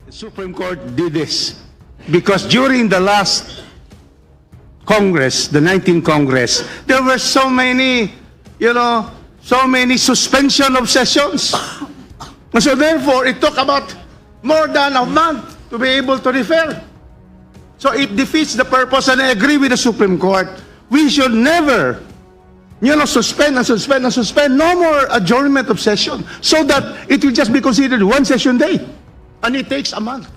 The Supreme Court did this because during the last Congress, the 19th Congress, there were so many, so many suspension of sessions. And so therefore, it took about more than a month to be able to refer. So it defeats the purpose, and I agree with the Supreme Court. We should never, suspend and suspend and suspend. No more adjournment of session, so that it will just be considered one session day, and it takes a month.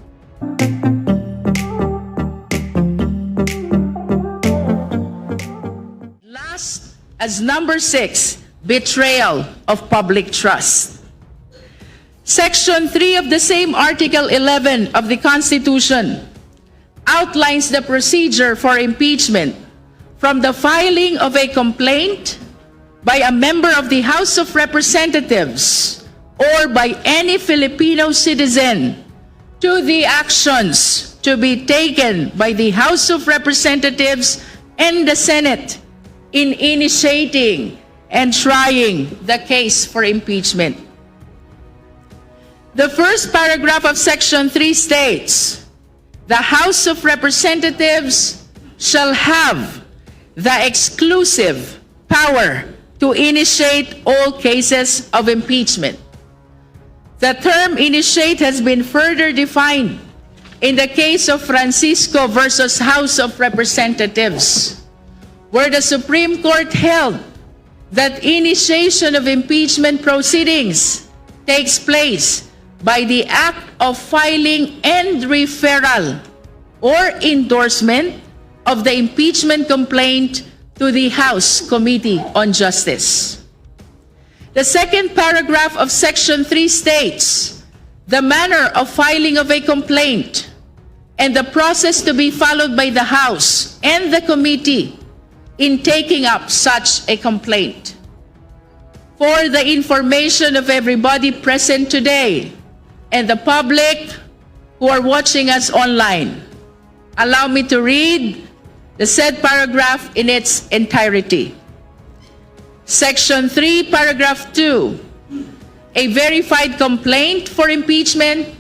Last, as number 6, betrayal of public trust. Section 3 of the same Article 11 of the Constitution outlines the procedure for impeachment from the filing of a complaint by a member of the House of Representatives or by any Filipino citizen to the actions to be taken by the House of Representatives and the Senate in initiating and trying the case for impeachment. The first paragraph of Section 3 states, "The House of Representatives shall have the exclusive power to initiate all cases of impeachment." The term initiate has been further defined in the case of Francisco versus House of Representatives, where the Supreme Court held that initiation of impeachment proceedings takes place by the act of filing and referral or endorsement of the impeachment complaint to the House Committee on Justice. The second paragraph of Section 3 states, "The manner of filing of a complaint and the process to be followed by the House and the committee in taking up such a complaint." For the information of everybody present today and the public who are watching us online, allow me to read the said paragraph in its entirety. Section 3, paragraph 2. A verified complaint for impeachment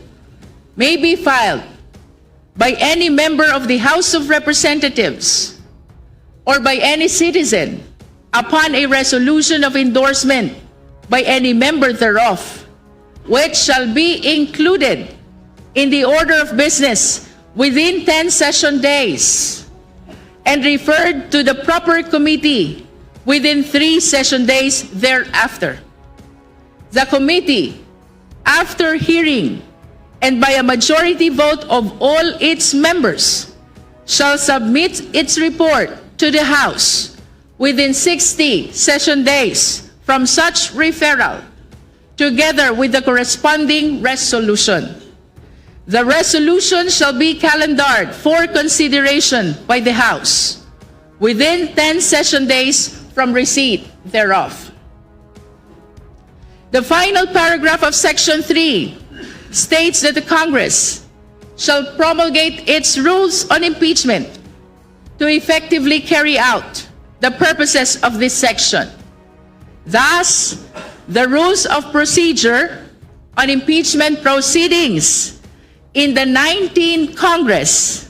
may be filed by any member of the House of Representatives or by any citizen upon a resolution of endorsement by any member thereof, which shall be included in the order of business within 10 session days and referred to the proper committee within 3 session days thereafter. The committee, after hearing and by a majority vote of all its members, shall submit its report to the House within 60 session days from such referral, together with the corresponding resolution. The resolution shall be calendared for consideration by the House within 10 session days from receipt thereof. The final paragraph of Section 3 states that the Congress shall promulgate its rules on impeachment to effectively carry out the purposes of this section. Thus, the rules of procedure on impeachment proceedings in the 19th Congress,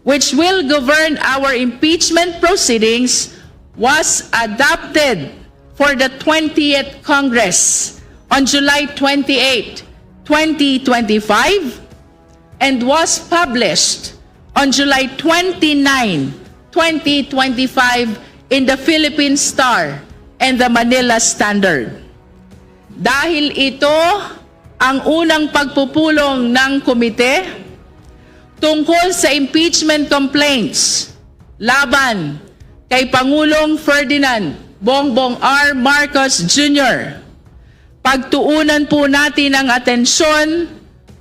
which will govern our impeachment proceedings, was adopted for the 20th Congress on July 28, 2025, and was published on July 29, 2025 in the Philippine Star and the Manila Standard. Dahil ito ang unang pagpupulong ng komite tungkol sa impeachment complaints laban kay Pangulong Ferdinand Bongbong R. Marcos Jr., pagtuunan po natin ng atensyon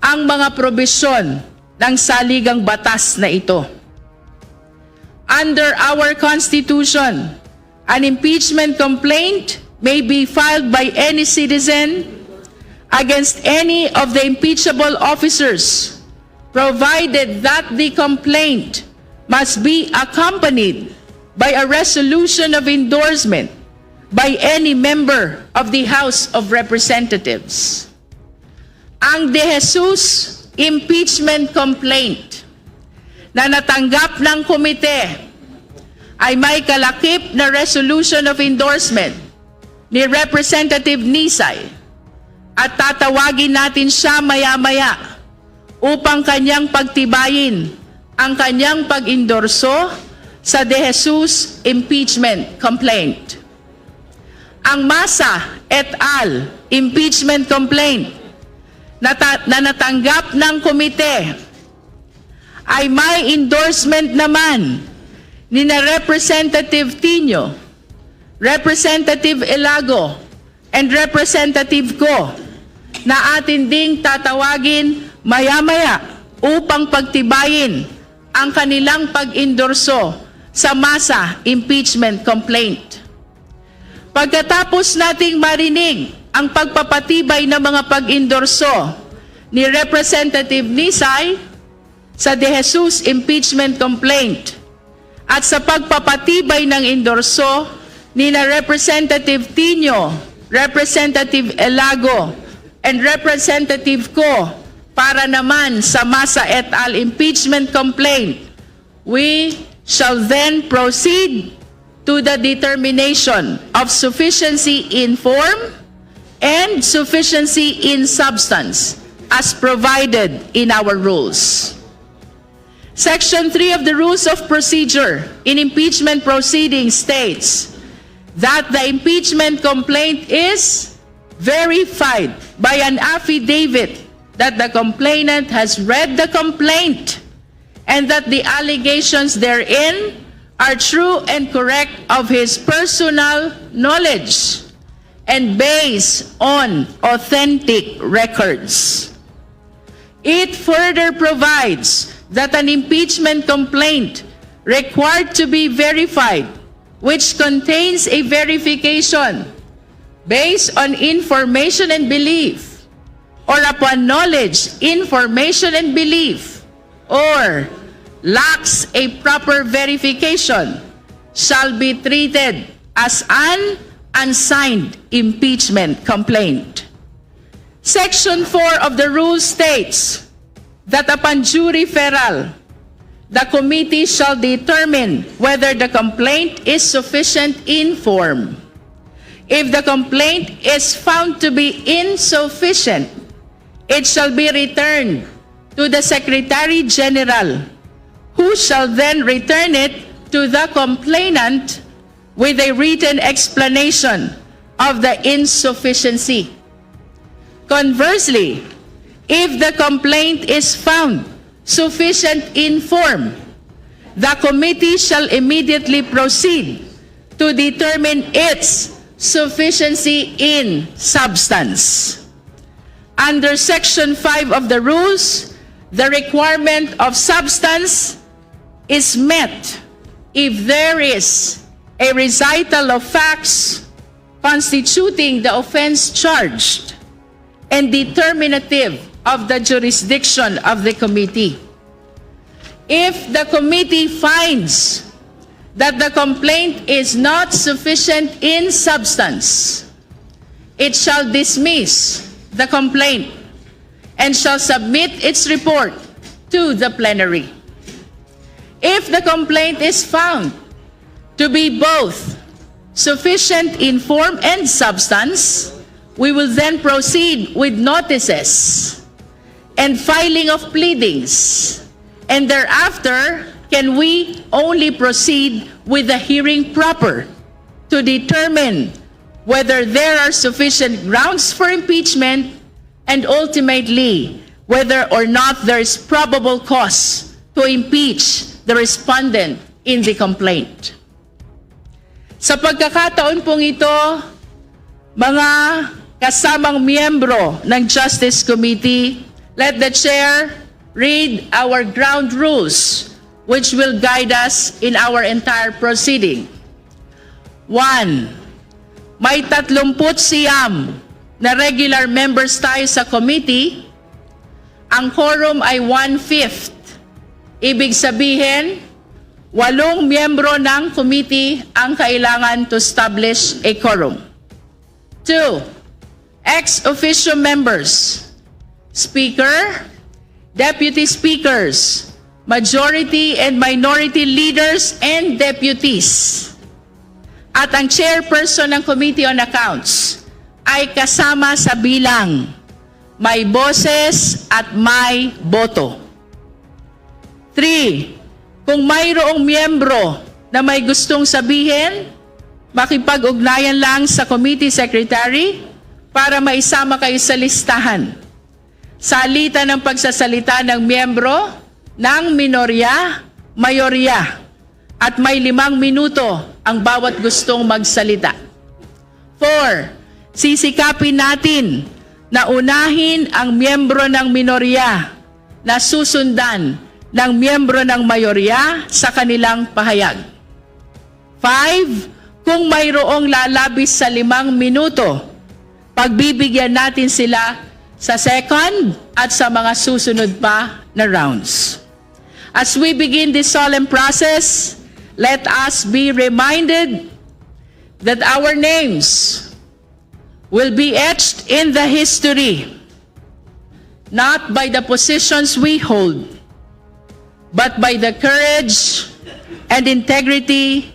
ang mga probisyon ng saligang batas na ito. Under our Constitution, an impeachment complaint may be filed by any citizen against any of the impeachable officers, provided that the complaint must be accompanied by a resolution of endorsement by any member of the House of Representatives. Ang De Jesus impeachment complaint na natanggap ng komite ay may kalakip na resolution of endorsement ni Representative Nisay at tatawagin natin siya maya-maya upang kanyang pagtibayin ang kanyang pag-endorso sa De Jesus impeachment complaint. Ang Masa et al. Impeachment complaint na natanggap ng komite ay may endorsement naman ni na Representative Tino, Representative Elago, and Representative Go na atin ding tatawagin maya-maya upang pagtibayin ang kanilang pag-endorso sa Masa impeachment complaint. Pagkatapos nating marinig ang pagpapatibay ng mga pag-endorso ni Representative Nisay sa De Jesus impeachment complaint at sa pagpapatibay ng endorso ni na Representative Tino, Representative Elago, and Representative Ko para naman sa Masa et al. Impeachment complaint, we shall then proceed to the determination of sufficiency in form and sufficiency in substance as provided in our rules. Section 3 of the Rules of Procedure in Impeachment Proceedings states that the impeachment complaint is verified by an affidavit that the complainant has read the complaint and that the allegations therein are true and correct of his personal knowledge and based on authentic records. It further provides that an impeachment complaint required to be verified, which contains a verification based on information and belief, or upon knowledge, information and belief, or lacks a proper verification, shall be treated as an unsigned impeachment complaint. Section 4 of the rule states that upon due referral, the committee shall determine whether the complaint is sufficient in form. If the complaint is found to be insufficient, it shall be returned to the Secretary General, who shall then return it to the complainant with a written explanation of the insufficiency. Conversely, if the complaint is found sufficient in form, the committee shall immediately proceed to determine its sufficiency in substance. Under Section 5 of the rules, the requirement of substance is met if there is a recital of facts constituting the offense charged and determinative of the jurisdiction of the committee. If the committee finds that the complaint is not sufficient in substance, it shall dismiss the complaint and shall submit its report to the plenary. If the complaint is found to be both sufficient in form and substance, we will then proceed with notices and filing of pleadings, and thereafter can we only proceed with the hearing proper to determine whether there are sufficient grounds for impeachment and ultimately whether or not there is probable cause to impeach the respondent in the complaint. Sa pagkakataon pong ito, mga kasamang miyembro ng Justice Committee, let the Chair read our ground rules which will guide us in our entire proceeding. 1. May 39 na regular members tayo sa committee. Ang quorum ay 1/5. Ibig sabihin, 8 miyembro ng committee ang kailangan to establish a quorum. 2. Ex officio members, Speaker, deputy speakers, majority and minority leaders and deputies. At ang chairperson ng Committee on Accounts ay kasama sa bilang may boses at may boto. 3. Kung mayroong miyembro na may gustong sabihin, makipag-ugnayan lang sa committee secretary para maisama kayo sa listahan. Salita ng pagsasalita ng miyembro ng minorya, mayorya, at may 5 minuto ang bawat gustong magsalita. 4. Sisikapin natin na unahin ang miyembro ng minorya na susundan ng miyembro ng mayorya sa kanilang pahayag. 5. Kung mayroong lalabis sa 5 minuto, pagbibigyan natin sila sa second at sa mga susunod pa na rounds. As we begin this solemn process, let us be reminded that our names will be etched in the history, not by the positions we hold, but by the courage and integrity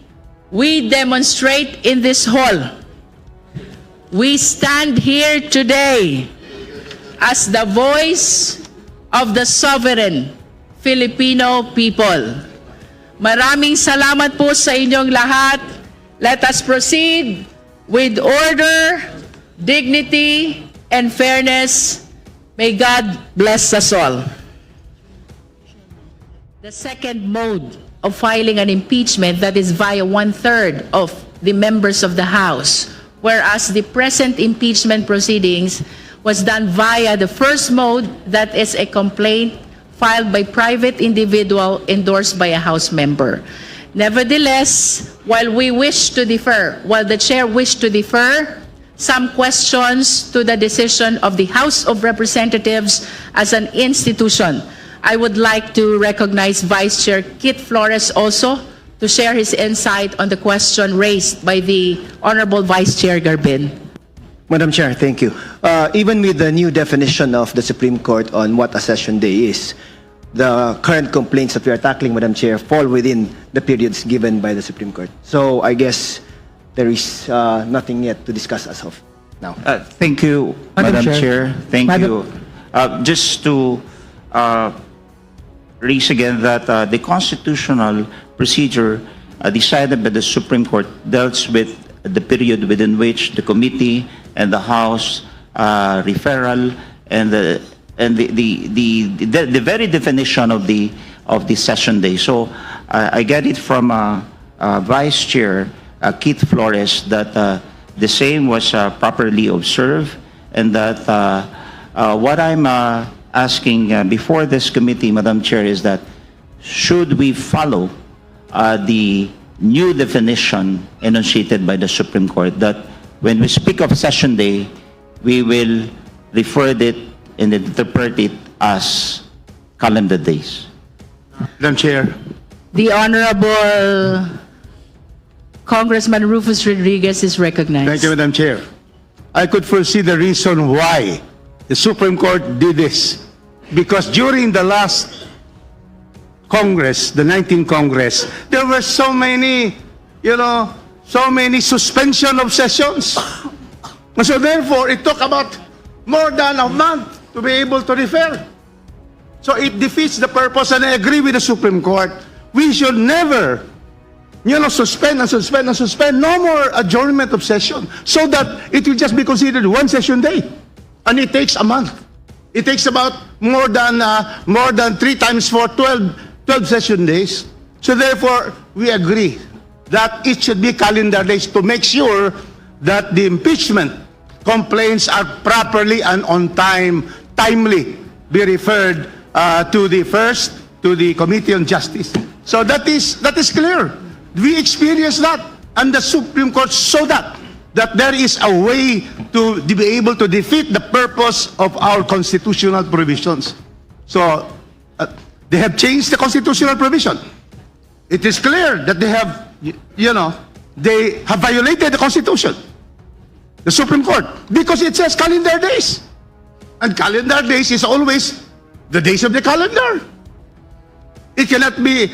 we demonstrate in this hall. We stand here today as the voice of the sovereign Filipino people. Maraming salamat po sa inyong lahat. Let us proceed with order, dignity, and fairness. May God bless us all. The second mode of filing an impeachment, that is via 1/3 of the members of the House, whereas the present impeachment proceedings was done via the first mode, that is a complaint filed by private individual endorsed by a House member. Nevertheless, while the chair wished to defer some questions to the decision of the House of Representatives as an institution, I would like to recognize Vice Chair Kit Flores also to share his insight on the question raised by the Honorable Vice Chair Garbin. Madam Chair, thank you. Even with the new definition of the Supreme Court on what a session day is, the current complaints that we are tackling, Madam Chair, fall within the periods given by the Supreme Court. So I guess there is nothing yet to discuss as of now. Thank you, Madam Chair. Thank you. Just to raise again that the constitutional procedure decided by the Supreme Court deals with the period within which the committee and the House referral and the very definition of the session day. So I get it from Vice Chair Keith Flores that the same was properly observed, and that what I'm asking before this committee, Madam Chair, is that should we follow the new definition enunciated by the Supreme Court, that when we speak of session day, we will refer it and interpret it as calendar days? Madam Chair. The Honorable Congressman Rufus Rodriguez is recognized. Thank you, Madam Chair. I could foresee the reason why the Supreme Court did this. Because during the last Congress, the 19th Congress, there were so many, so many suspension of sessions. And so therefore, it took about more than a month to be able to refer. So it defeats the purpose, and I agree with the Supreme Court. We should never, suspend and suspend and suspend. No more adjournment of session, so that it will just be considered one session day. And it takes a month. It takes about more than 3 times 4, 12 session days. So therefore, we agree that it should be calendar days to make sure that the impeachment complaints are properly and on timely be referred to the Committee on Justice. So that is clear. We experienced that, and the Supreme Court saw that there is a way to be able to defeat the purpose of our constitutional provisions. So they have changed the constitutional provision. It is clear that they have, they have violated the Constitution, the Supreme Court, because it says calendar days. And calendar days is always the days of the calendar. It cannot be,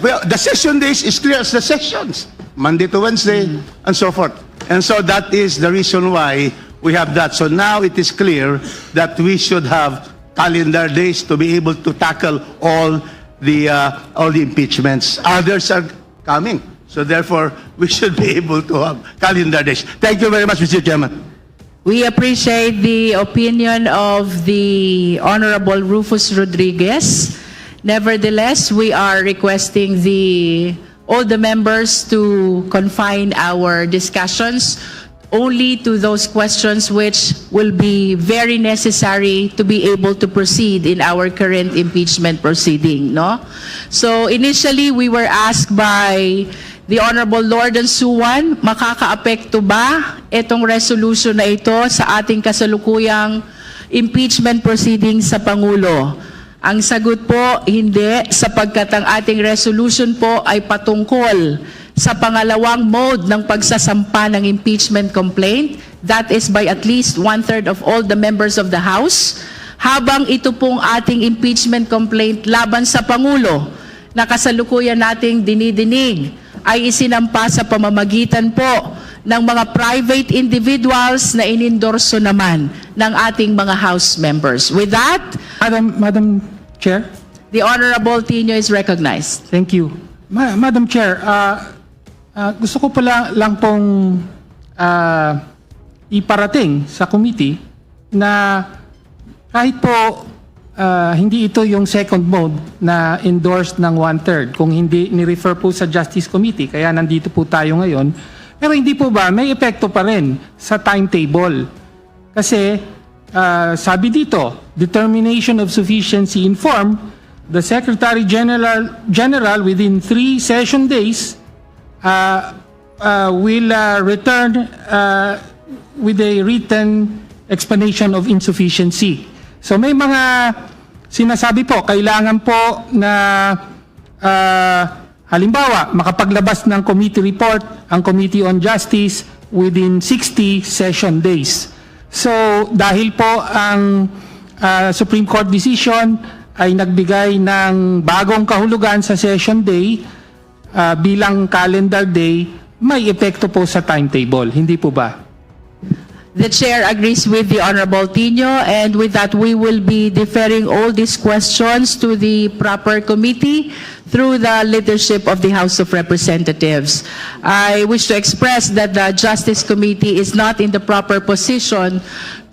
well, the session days is clear as the sessions, Monday to Wednesday, and so forth. And so that is the reason why we have that. So now it is clear that we should have calendar days to be able to tackle all the impeachments. Others are coming. So therefore, we should be able to have calendar days. Thank you very much, Mr. Chairman. We appreciate the opinion of the Honorable Rufus Rodriguez. Nevertheless, we are requesting all the members to confine our discussions only to those questions which will be very necessary to be able to proceed in our current impeachment proceeding, no? So initially, we were asked by the Honorable Lord and Suwan, makakaapekto ba itong resolution na ito sa ating kasalukuyang impeachment proceedings sa Pangulo? Ang sagot po, hindi, sapagkat ang ating resolution po ay patungkol sa pangalawang mode ng pagsasampa ng impeachment complaint. That is by at least 1/3 of all the members of the House. Habang ito pong ating impeachment complaint laban sa Pangulo na kasalukuyan nating dinidinig ay isinampa sa pamamagitan po ng mga private individuals na inendorso naman ng ating mga House members. With that, Madam Chair, the Honorable Tino is recognized. thank you. Madam Chair, gusto ko pala lang pong iparating sa committee na kahit po hindi ito yung second mode na endorsed ng 1/3, kung hindi ni-refer po sa Justice Committee, kaya nandito po tayo ngayon. Pero hindi po ba, may epekto pa rin sa timetable. Kasi sabi dito, determination of sufficiency in form, the Secretary General within 3 session days will return with a written explanation of insufficiency. So may mga sinasabi po, kailangan po na halimbawa, makapaglabas ng committee report ang Committee on Justice within 60 session days. So dahil po ang Supreme Court decision ay nagbigay ng bagong kahulugan sa session day bilang calendar day, may epekto po sa timetable. Hindi po ba? The Chair agrees with the Honorable Tino, and with that, we will be deferring all these questions to the proper committee through the leadership of the House of Representatives. I wish to express that the Justice Committee is not in the proper position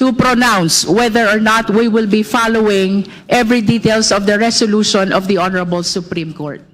to pronounce whether or not we will be following every details of the resolution of the Honorable Supreme Court.